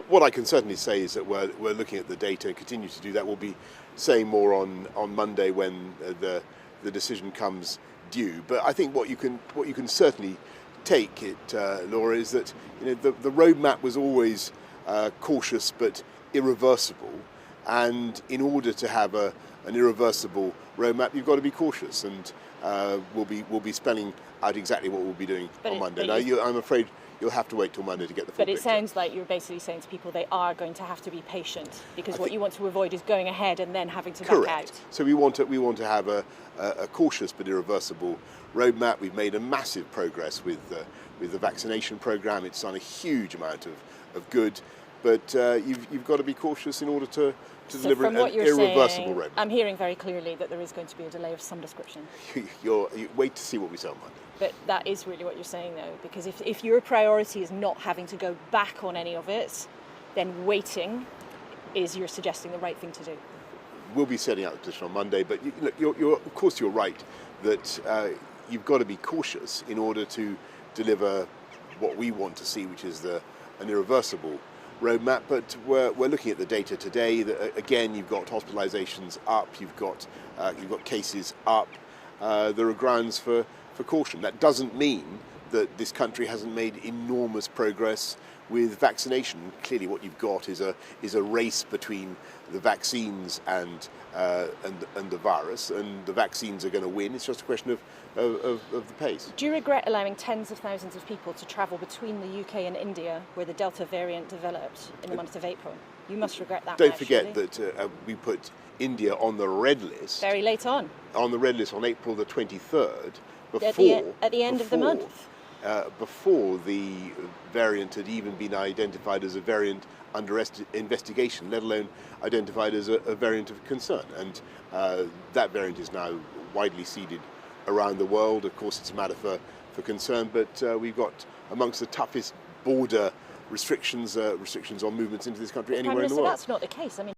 What I can certainly say is that we're looking at the data, continue to do that. We'll be saying more on Monday when the decision comes due. But I think what you can certainly take it, Laura, is that the roadmap was always cautious but irreversible, and in order to have an irreversible roadmap, you've got to be cautious, and we'll be spelling out exactly what we'll be doing on Monday. Now, I'm afraid you'll have to wait till Monday to get the full picture. But it sounds like you're basically saying to people they are going to have to be patient, because what you want to avoid is going ahead and then having to back out. So we want to have a cautious but irreversible roadmap. We've made a massive progress with the vaccination program. It's done a huge amount of good, but you've got to be cautious in order to deliver an irreversible roadmap. I'm hearing very clearly that there is going to be a delay of some description. You wait to see what we say on Monday. But that is really what you're saying, though, because if your priority is not having to go back on any of it, then waiting is, you're suggesting, the right thing to do. We'll be setting out the position on Monday, but of course you're right that you've got to be cautious in order to deliver what we want to see, which is an irreversible roadmap. But we're looking at the data today. Again, you've got hospitalisations up, you've got cases up. There are grounds for caution. That doesn't mean that this country hasn't made enormous progress with vaccination. Clearly, what you've got is a race between the vaccines and the virus, and the vaccines are going to win. It's just a question of the pace. Do you regret allowing tens of thousands of people to travel between the UK and India, where the Delta variant developed in the month of April? You must regret that. Don't forget that we put India on the red list. Very late on. On the red list on April the 23rd. At the end of the month. Before the variant had even been identified as a variant under investigation, let alone identified as a variant of concern. And that variant is now widely seeded around the world. Of course, it's a matter for concern, but we've got amongst the toughest border restrictions on movements into this country anywhere in the world. That's not the case. I mean,